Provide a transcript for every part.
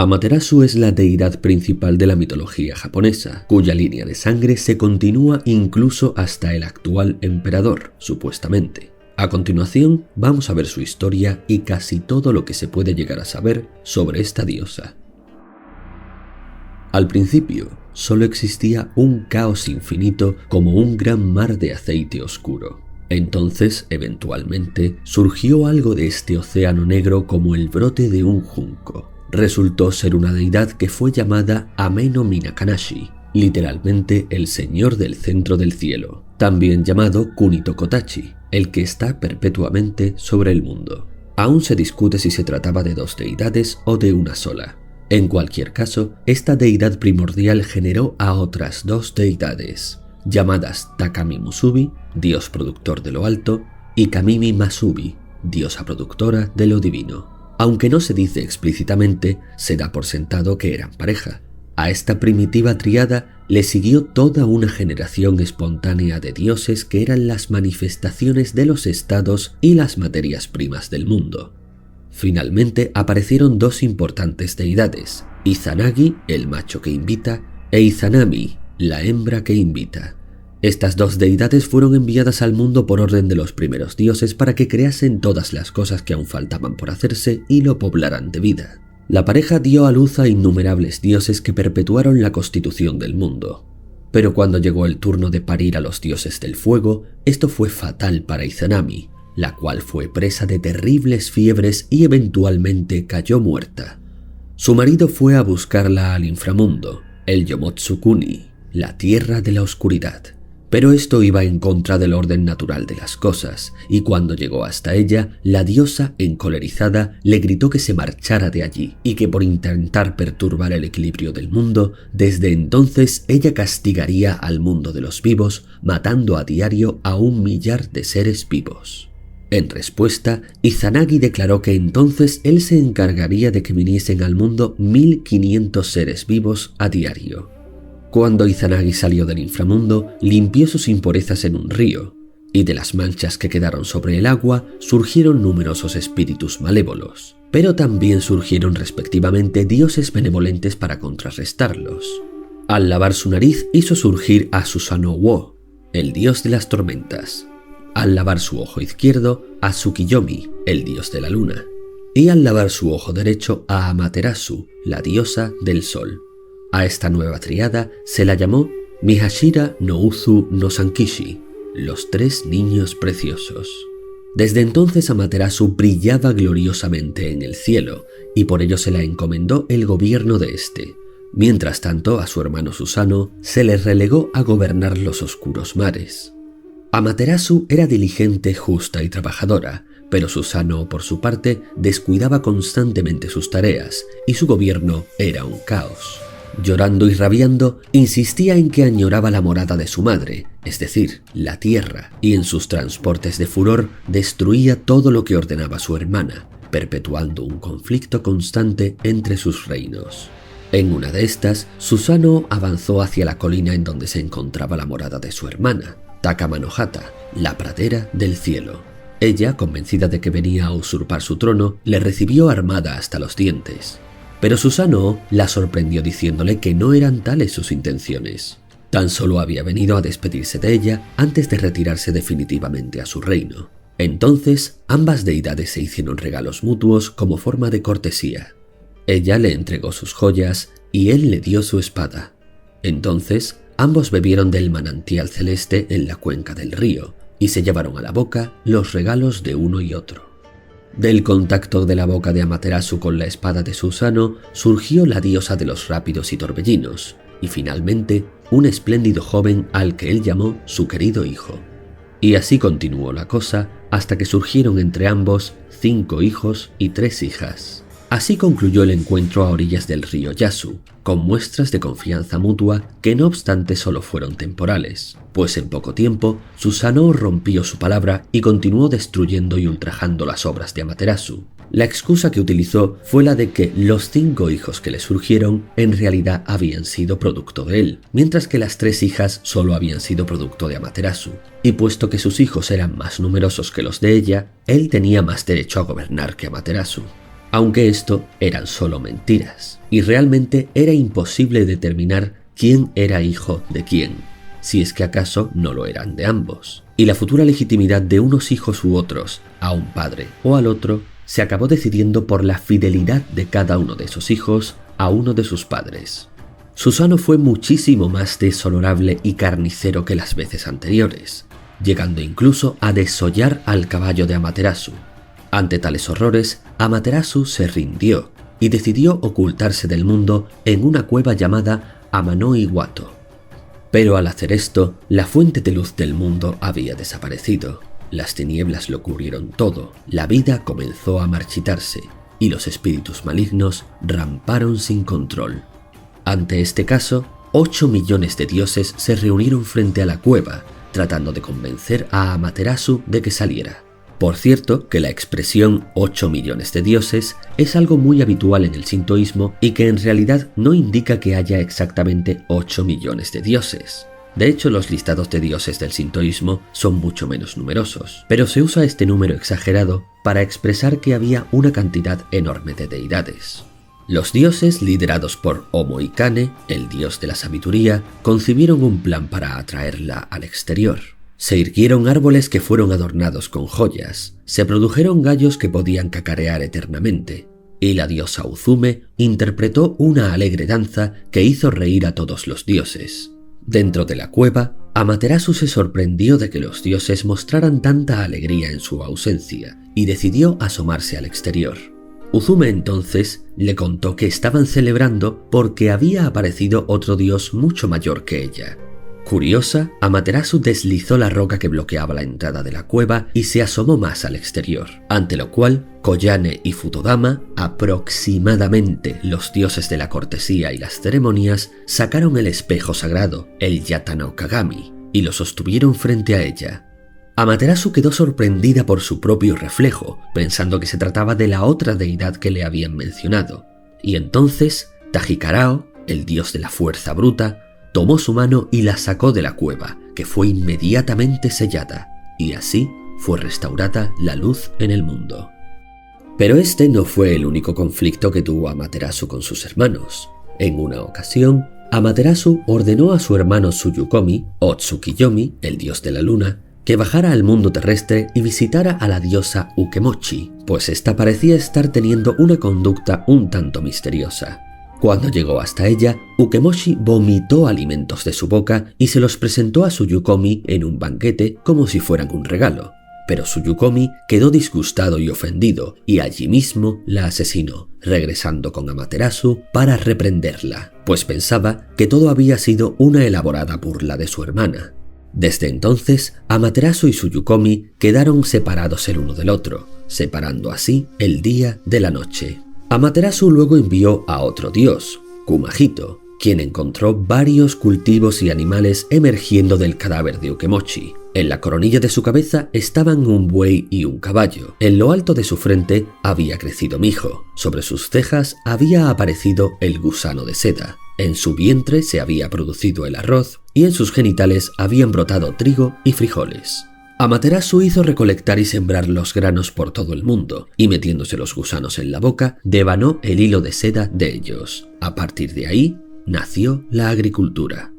Amaterasu es la deidad principal de la mitología japonesa, cuya línea de sangre se continúa incluso hasta el actual emperador, supuestamente. A continuación, vamos a ver su historia y casi todo lo que se puede llegar a saber sobre esta diosa. Al principio, solo existía un caos infinito como un gran mar de aceite oscuro. Entonces, eventualmente, surgió algo de este océano negro como el brote de un junco. Resultó ser una deidad que fue llamada Ameno Minakanashi, literalmente el señor del centro del cielo, también llamado Kunito Kotachi, el que está perpetuamente sobre el mundo. Aún se discute si se trataba de dos deidades o de una sola. En cualquier caso, esta deidad primordial generó a otras dos deidades, llamadas Takami Musubi, dios productor de lo alto, y Kamimi Masubi, diosa productora de lo divino. Aunque no se dice explícitamente, se da por sentado que eran pareja. A esta primitiva tríada le siguió toda una generación espontánea de dioses que eran las manifestaciones de los estados y las materias primas del mundo. Finalmente aparecieron dos importantes deidades, Izanagi, el macho que invita, e Izanami, la hembra que invita. Estas dos deidades fueron enviadas al mundo por orden de los primeros dioses para que creasen todas las cosas que aún faltaban por hacerse y lo poblaran de vida. La pareja dio a luz a innumerables dioses que perpetuaron la constitución del mundo. Pero cuando llegó el turno de parir a los dioses del fuego, esto fue fatal para Izanami, la cual fue presa de terribles fiebres y eventualmente cayó muerta. Su marido fue a buscarla al inframundo, el Yomotsu-kuni, la tierra de la oscuridad. Pero esto iba en contra del orden natural de las cosas, y cuando llegó hasta ella, la diosa, encolerizada, le gritó que se marchara de allí, y que por intentar perturbar el equilibrio del mundo, desde entonces ella castigaría al mundo de los vivos, matando a diario a 1 millar de seres vivos. En respuesta, Izanagi declaró que entonces él se encargaría de que viniesen al mundo 1500 seres vivos a diario. Cuando Izanagi salió del inframundo, limpió sus impurezas en un río, y de las manchas que quedaron sobre el agua surgieron numerosos espíritus malévolos, pero también surgieron respectivamente dioses benevolentes para contrarrestarlos. Al lavar su nariz hizo surgir a Susanoo, el dios de las tormentas. Al lavar su ojo izquierdo, a Tsukiyomi, el dios de la luna, y al lavar su ojo derecho a Amaterasu, la diosa del sol. A esta nueva triada se la llamó Mihashira no Uzu no Sankishi, los 3 niños preciosos. Desde entonces Amaterasu brillaba gloriosamente en el cielo, y por ello se la encomendó el gobierno de este. Mientras tanto, a su hermano Susanoo se le relegó a gobernar los oscuros mares. Amaterasu era diligente, justa y trabajadora, pero Susanoo, por su parte, descuidaba constantemente sus tareas, y su gobierno era un caos. Llorando y rabiando, insistía en que añoraba la morada de su madre, es decir, la tierra, y en sus transportes de furor destruía todo lo que ordenaba su hermana, perpetuando un conflicto constante entre sus reinos. En una de estas, Susanoo avanzó hacia la colina en donde se encontraba la morada de su hermana, Takamanohata, la pradera del cielo. Ella, convencida de que venía a usurpar su trono, le recibió armada hasta los dientes. Pero Susanoo la sorprendió diciéndole que no eran tales sus intenciones. Tan solo había venido a despedirse de ella antes de retirarse definitivamente a su reino. Entonces, ambas deidades se hicieron regalos mutuos como forma de cortesía. Ella le entregó sus joyas y él le dio su espada. Entonces, ambos bebieron del manantial celeste en la cuenca del río y se llevaron a la boca los regalos de uno y otro. Del contacto de la boca de Amaterasu con la espada de Susanoo surgió la diosa de los rápidos y torbellinos, y finalmente un espléndido joven al que él llamó su querido hijo. Y así continuó la cosa hasta que surgieron entre ambos 5 hijos y 3 hijas. Así concluyó el encuentro a orillas del río Yasu, con muestras de confianza mutua que no obstante solo fueron temporales, pues en poco tiempo Susanoo rompió su palabra y continuó destruyendo y ultrajando las obras de Amaterasu. La excusa que utilizó fue la de que los 5 hijos que le surgieron en realidad habían sido producto de él, mientras que las 3 hijas solo habían sido producto de Amaterasu, y puesto que sus hijos eran más numerosos que los de ella, él tenía más derecho a gobernar que Amaterasu. aunque esto eran solo mentiras, y realmente era imposible determinar quién era hijo de quién, si es que acaso no lo eran de ambos. Y la futura legitimidad de unos hijos u otros a un padre o al otro se acabó decidiendo por la fidelidad de cada uno de esos hijos a uno de sus padres. Susano fue muchísimo más deshonorable y carnicero que las veces anteriores, llegando incluso a desollar al caballo de Amaterasu. Ante tales horrores, Amaterasu se rindió y decidió ocultarse del mundo en una cueva llamada Amano-Iwato. Pero al hacer esto, la fuente de luz del mundo había desaparecido. Las tinieblas lo cubrieron todo, la vida comenzó a marchitarse y los espíritus malignos ramparon sin control. Ante este caso, 8 millones de dioses se reunieron frente a la cueva, tratando de convencer a Amaterasu de que saliera. Por cierto, que la expresión 8 millones de dioses es algo muy habitual en el sintoísmo y que en realidad no indica que haya exactamente 8 millones de dioses. De hecho, los listados de dioses del sintoísmo son mucho menos numerosos, pero se usa este número exagerado para expresar que había una cantidad enorme de deidades. Los dioses, liderados por Omoikane, el dios de la sabiduría, concibieron un plan para atraerla al exterior. Se irguieron árboles que fueron adornados con joyas, se produjeron gallos que podían cacarear eternamente, y la diosa Uzume interpretó una alegre danza que hizo reír a todos los dioses. Dentro de la cueva, Amaterasu se sorprendió de que los dioses mostraran tanta alegría en su ausencia y decidió asomarse al exterior. Uzume entonces le contó que estaban celebrando porque había aparecido otro dios mucho mayor que ella. Curiosa, Amaterasu deslizó la roca que bloqueaba la entrada de la cueva y se asomó más al exterior, ante lo cual Koyane y Futodama, aproximadamente los dioses de la cortesía y las ceremonias, sacaron el espejo sagrado, el Yata no Kagami, y lo sostuvieron frente a ella. Amaterasu quedó sorprendida por su propio reflejo, pensando que se trataba de la otra deidad que le habían mencionado, y entonces Tajikarao, el dios de la fuerza bruta, tomó su mano y la sacó de la cueva, que fue inmediatamente sellada, y así fue restaurada la luz en el mundo. Pero este no fue el único conflicto que tuvo Amaterasu con sus hermanos. En una ocasión, Amaterasu ordenó a su hermano Tsuyukomi, o Tsukiyomi, el dios de la luna, que bajara al mundo terrestre y visitara a la diosa Ukemochi, pues ésta parecía estar teniendo una conducta un tanto misteriosa. Cuando llegó hasta ella, Ukemochi vomitó alimentos de su boca y se los presentó a Tsuyukomi en un banquete como si fueran un regalo. Pero Tsuyukomi quedó disgustado y ofendido y allí mismo la asesinó, regresando con Amaterasu para reprenderla, pues pensaba que todo había sido una elaborada burla de su hermana. Desde entonces, Amaterasu y Tsuyukomi quedaron separados el uno del otro, separando así el día de la noche. Amaterasu luego envió a otro dios, Kumahito, quien encontró varios cultivos y animales emergiendo del cadáver de Ukemochi. En la coronilla de su cabeza estaban un buey y un caballo. En lo alto de su frente había crecido mijo. Sobre sus cejas había aparecido el gusano de seda. En su vientre se había producido el arroz y en sus genitales habían brotado trigo y frijoles. Amaterasu hizo recolectar y sembrar los granos por todo el mundo, y metiéndose los gusanos en la boca, devanó el hilo de seda de ellos. A partir de ahí, nació la agricultura.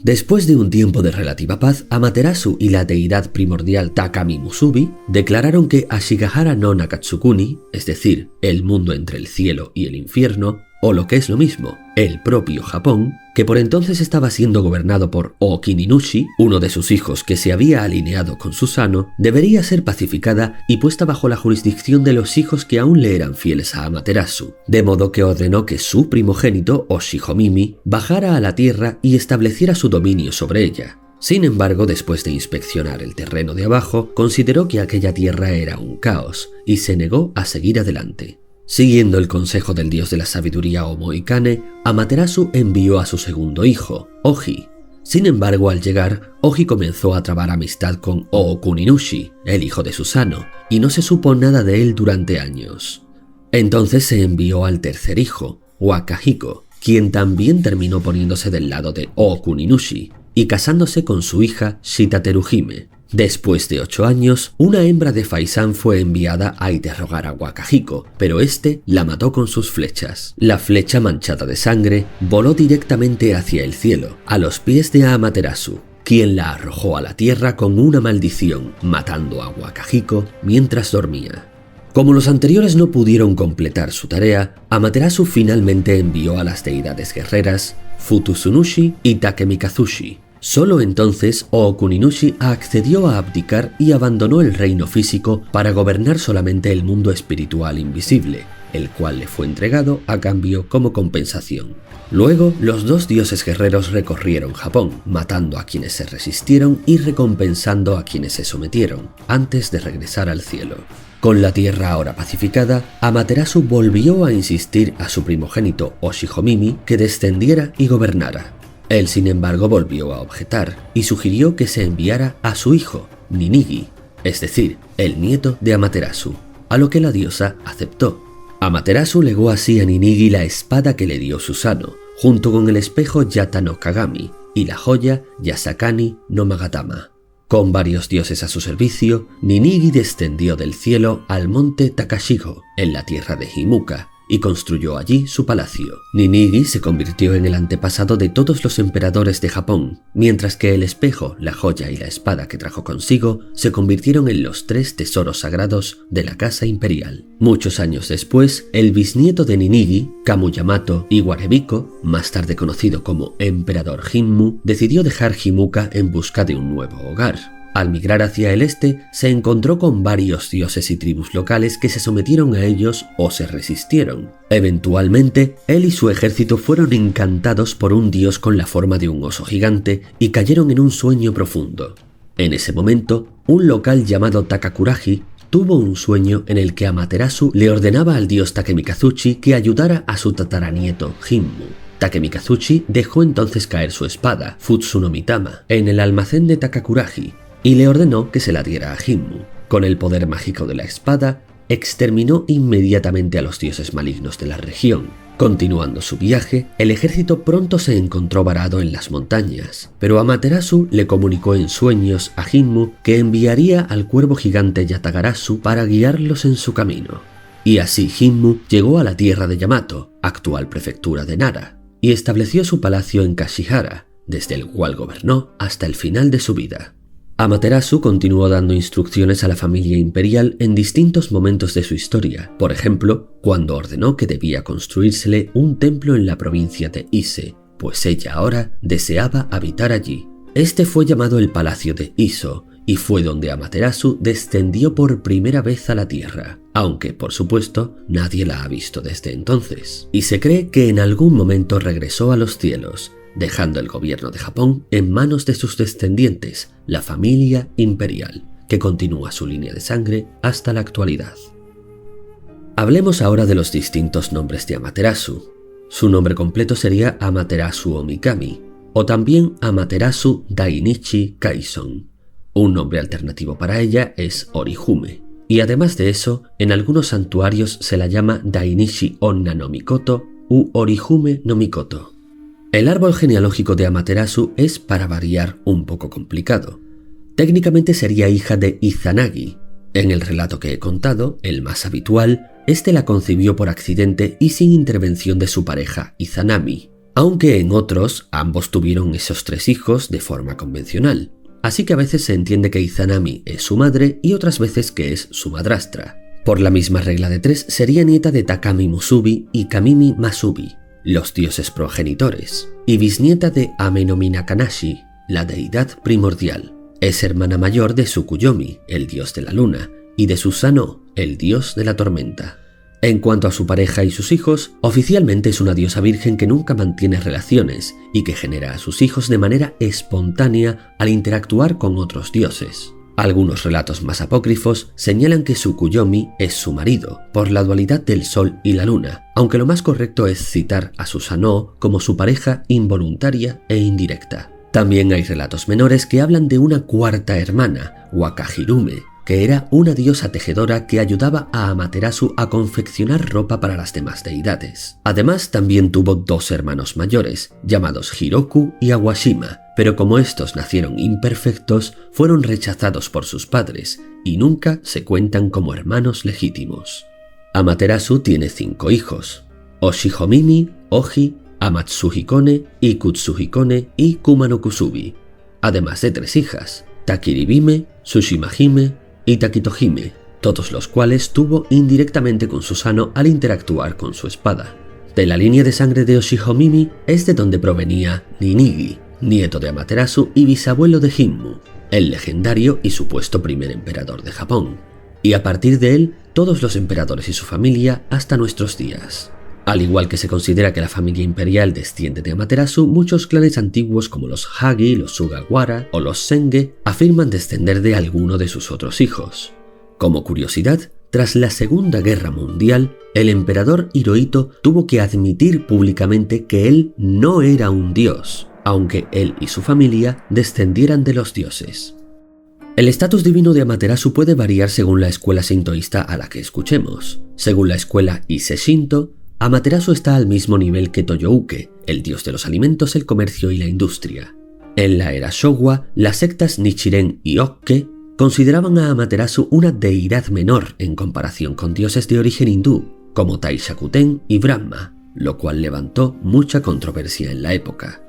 Después de un tiempo de relativa paz, Amaterasu y la deidad primordial Takami Musubi declararon que Ashigahara no Nakatsukuni, es decir, el mundo entre el cielo y el infierno, o lo que es lo mismo, el propio Japón, que por entonces estaba siendo gobernado por Okininushi, uno de sus hijos que se había alineado con Susano, debería ser pacificada y puesta bajo la jurisdicción de los hijos que aún le eran fieles a Amaterasu, de modo que ordenó que su primogénito, Oshihomimi, bajara a la tierra y estableciera su dominio sobre ella. Sin embargo, después de inspeccionar el terreno de abajo, consideró que aquella tierra era un caos y se negó a seguir adelante. Siguiendo el consejo del dios de la sabiduría Omoikane, Amaterasu envió a su segundo hijo, Oji. Sin embargo, al llegar, Oji comenzó a trabar amistad con Okuninushi, el hijo de Susano, y no se supo nada de él durante años. Entonces se envió al tercer hijo, Wakahiko, quien también terminó poniéndose del lado de Okuninushi y casándose con su hija Shitateruhime. Después de 8 años, una hembra de Faisán fue enviada a interrogar a Wakajiko, pero este la mató con sus flechas. La flecha manchada de sangre voló directamente hacia el cielo, a los pies de Amaterasu, quien la arrojó a la tierra con una maldición, matando a Wakajiko mientras dormía. Como los anteriores no pudieron completar su tarea, Amaterasu finalmente envió a las deidades guerreras Futusunushi y Takemikazushi. Solo entonces Ookuninushi accedió a abdicar y abandonó el reino físico para gobernar solamente el mundo espiritual invisible, el cual le fue entregado a cambio como compensación. Luego, los dos dioses guerreros recorrieron Japón, matando a quienes se resistieron y recompensando a quienes se sometieron, antes de regresar al cielo. Con la tierra ahora pacificada, Amaterasu volvió a insistir a su primogénito Oshihomimi que descendiera y gobernara. Él, sin embargo, volvió a objetar y sugirió que se enviara a su hijo, Ninigi, es decir, el nieto de Amaterasu, a lo que la diosa aceptó. Amaterasu legó así a Ninigi la espada que le dio Susanoo, junto con el espejo Yata no Kagami y la joya Yasakani no Magatama. Con varios dioses a su servicio, Ninigi descendió del cielo al monte Takashigo, en la tierra de Himuka, y construyó allí su palacio. Ninigi se convirtió en el antepasado de todos los emperadores de Japón, mientras que el espejo, la joya y la espada que trajo consigo se convirtieron en los 3 tesoros sagrados de la casa imperial. Muchos años después, el bisnieto de Ninigi, Kamuyamato Iwarebiko, más tarde conocido como Emperador Jimmu, decidió dejar Himuka en busca de un nuevo hogar. Al migrar hacia el este, se encontró con varios dioses y tribus locales que se sometieron a ellos o se resistieron. Eventualmente, él y su ejército fueron encantados por un dios con la forma de un oso gigante y cayeron en un sueño profundo. En ese momento, un local llamado Takakuraji tuvo un sueño en el que Amaterasu le ordenaba al dios Takemikazuchi que ayudara a su tataranieto Jimmu. Takemikazuchi dejó entonces caer su espada, Futsunomitama, en el almacén de Takakuraji, y le ordenó que se la diera a Jimmu. Con el poder mágico de la espada, exterminó inmediatamente a los dioses malignos de la región. Continuando su viaje, el ejército pronto se encontró varado en las montañas, pero Amaterasu le comunicó en sueños a Jimmu que enviaría al cuervo gigante Yatagarasu para guiarlos en su camino. Y así Jimmu llegó a la tierra de Yamato, actual prefectura de Nara, y estableció su palacio en Kashihara, desde el cual gobernó hasta el final de su vida. Amaterasu continuó dando instrucciones a la familia imperial en distintos momentos de su historia, por ejemplo, cuando ordenó que debía construírsele un templo en la provincia de Ise, pues ella ahora deseaba habitar allí. Este fue llamado el Palacio de Iso, y fue donde Amaterasu descendió por primera vez a la Tierra, aunque, por supuesto, nadie la ha visto desde entonces, y se cree que en algún momento regresó a los cielos, dejando el gobierno de Japón en manos de sus descendientes, la familia imperial, que continúa su línea de sangre hasta la actualidad. Hablemos ahora de los distintos nombres de Amaterasu. Su nombre completo sería Amaterasu Omikami, o también Amaterasu Dainichi Kaison. Un nombre alternativo para ella es Orihume, y además de eso, en algunos santuarios se la llama Dainichi Onna no Mikoto u Orihume no Mikoto. El árbol genealógico de Amaterasu es, para variar, un poco complicado. Técnicamente sería hija de Izanagi. En el relato que he contado, el más habitual, este la concibió por accidente y sin intervención de su pareja Izanami, aunque en otros ambos tuvieron esos 3 hijos de forma convencional. Así que a veces se entiende que Izanami es su madre y otras veces que es su madrastra. Por la misma regla de 3, sería nieta de Takami Musubi y Kamimi Masubi, los dioses progenitores, y bisnieta de Ame no Minakanashi, la deidad primordial. Es hermana mayor de Tsukuyomi, el dios de la luna, y de Susanoo, el dios de la tormenta. En cuanto a su pareja y sus hijos, oficialmente es una diosa virgen que nunca mantiene relaciones y que genera a sus hijos de manera espontánea al interactuar con otros dioses. Algunos relatos más apócrifos señalan que Tsukuyomi es su marido, por la dualidad del sol y la luna, aunque lo más correcto es citar a Susanoo como su pareja involuntaria e indirecta. También hay relatos menores que hablan de una cuarta hermana, Wakahirume, que era una diosa tejedora que ayudaba a Amaterasu a confeccionar ropa para las demás deidades. Además, también tuvo 2 hermanos mayores, llamados Hiroku y Awashima, pero como estos nacieron imperfectos, fueron rechazados por sus padres y nunca se cuentan como hermanos legítimos. Amaterasu tiene 5 hijos: Oshihomimi, Oji, Amatsuhikone, Ikutsuhikone y Kumanokusubi, además de 3 hijas, Takiribime, Tsushimahime y Takitohime, todos los cuales tuvo indirectamente con Susanoo al interactuar con su espada. De la línea de sangre de Oshihomimi es de donde provenía Ninigi, nieto de Amaterasu y bisabuelo de Hinmu, el legendario y supuesto primer emperador de Japón, y a partir de él todos los emperadores y su familia hasta nuestros días. Al igual que se considera que la familia imperial desciende de Amaterasu, muchos clanes antiguos como los Hagi, los Sugawara o los Senge afirman descender de alguno de sus otros hijos. Como curiosidad, tras la Segunda Guerra Mundial, el emperador Hirohito tuvo que admitir públicamente que él no era un dios, aunque él y su familia descendieran de los dioses. El estatus divino de Amaterasu puede variar según la escuela sintoísta a la que escuchemos. Según la escuela Ise Shinto, Amaterasu está al mismo nivel que Toyouke, el dios de los alimentos, el comercio y la industria. En la era Showa, las sectas Nichiren y Okke consideraban a Amaterasu una deidad menor en comparación con dioses de origen hindú, como Taishakuten y Brahma, lo cual levantó mucha controversia en la época.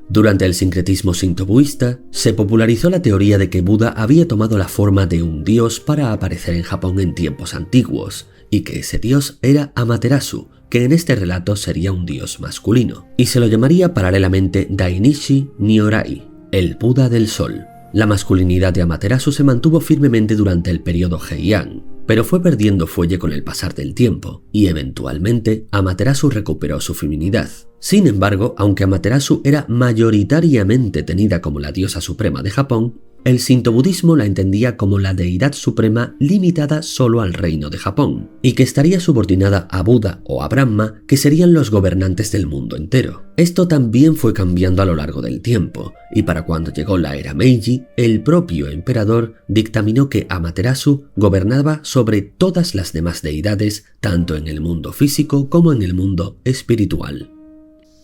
Durante el sincretismo sinto-budista, se popularizó la teoría de que Buda había tomado la forma de un dios para aparecer en Japón en tiempos antiguos, y que ese dios era Amaterasu, que en este relato sería un dios masculino, y se lo llamaría paralelamente Dainichi Nyorai, el Buda del Sol. La masculinidad de Amaterasu se mantuvo firmemente durante el periodo Heian, pero fue perdiendo fuelle con el pasar del tiempo, y eventualmente Amaterasu recuperó su feminidad. Sin embargo, aunque Amaterasu era mayoritariamente tenida como la diosa suprema de Japón, el sintobudismo la entendía como la deidad suprema limitada solo al reino de Japón, y que estaría subordinada a Buda o a Brahma, que serían los gobernantes del mundo entero. Esto también fue cambiando a lo largo del tiempo, y para cuando llegó la era Meiji, el propio emperador dictaminó que Amaterasu gobernaba sobre todas las demás deidades, tanto en el mundo físico como en el mundo espiritual.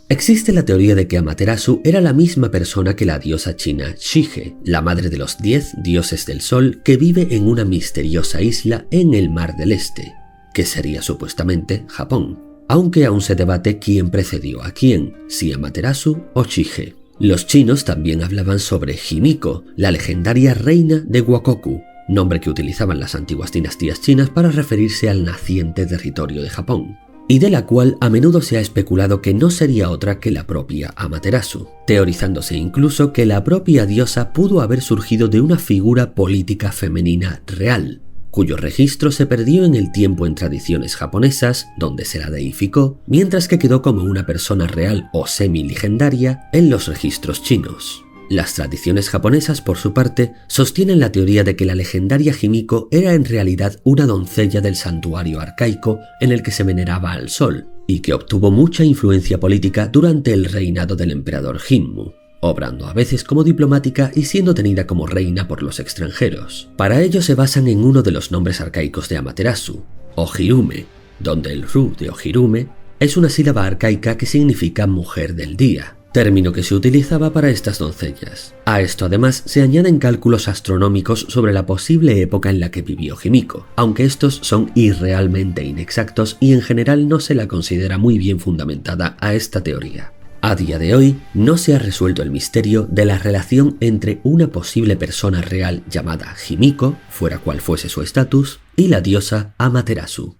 Existe la teoría de que Amaterasu era la misma persona que la diosa china Shige, la madre de los 10 dioses del sol que vive en una misteriosa isla en el Mar del Este, que sería supuestamente Japón, aunque aún se debate quién precedió a quién, si Amaterasu o Shige. Los chinos también hablaban sobre Himiko, la legendaria reina de Wakoku, nombre que utilizaban las antiguas dinastías chinas para referirse al naciente territorio de Japón, y de la cual a menudo se ha especulado que no sería otra que la propia Amaterasu, teorizándose incluso que la propia diosa pudo haber surgido de una figura política femenina real, cuyo registro se perdió en el tiempo en tradiciones japonesas, donde se la deificó, mientras que quedó como una persona real o semi-legendaria en los registros chinos. Las tradiciones japonesas, por su parte, sostienen la teoría de que la legendaria Himiko era en realidad una doncella del santuario arcaico en el que se veneraba al sol, y que obtuvo mucha influencia política durante el reinado del emperador Hinmu, obrando a veces como diplomática y siendo tenida como reina por los extranjeros. Para ello se basan en uno de los nombres arcaicos de Amaterasu, Ohirume, donde el ru de Ohirume es una sílaba arcaica que significa mujer del día, término que se utilizaba para estas doncellas. A esto además se añaden cálculos astronómicos sobre la posible época en la que vivió Himiko, aunque estos son irrealmente inexactos y en general no se la considera muy bien fundamentada a esta teoría. A día de hoy no se ha resuelto el misterio de la relación entre una posible persona real llamada Himiko, fuera cual fuese su estatus, y la diosa Amaterasu.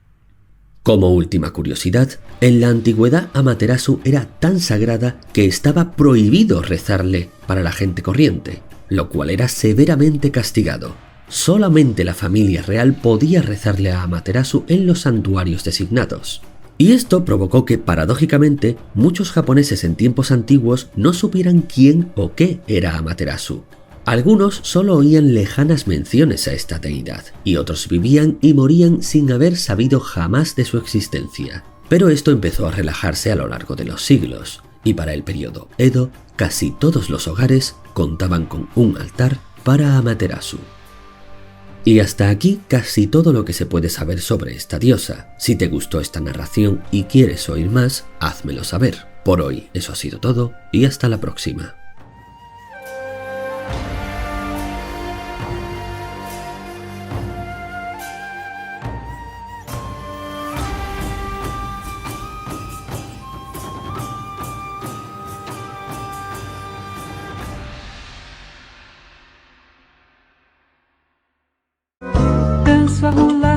Como última curiosidad, en la antigüedad Amaterasu era tan sagrada que estaba prohibido rezarle para la gente corriente, lo cual era severamente castigado. Solamente la familia real podía rezarle a Amaterasu en los santuarios designados. Y esto provocó que, paradójicamente, muchos japoneses en tiempos antiguos no supieran quién o qué era Amaterasu. Algunos solo oían lejanas menciones a esta deidad, y otros vivían y morían sin haber sabido jamás de su existencia. Pero esto empezó a relajarse a lo largo de los siglos, y para el periodo Edo, casi todos los hogares contaban con un altar para Amaterasu. Y hasta aquí casi todo lo que se puede saber sobre esta diosa. Si te gustó esta narración y quieres oír más, házmelo saber. Por hoy eso ha sido todo y hasta la próxima. Danço a rolar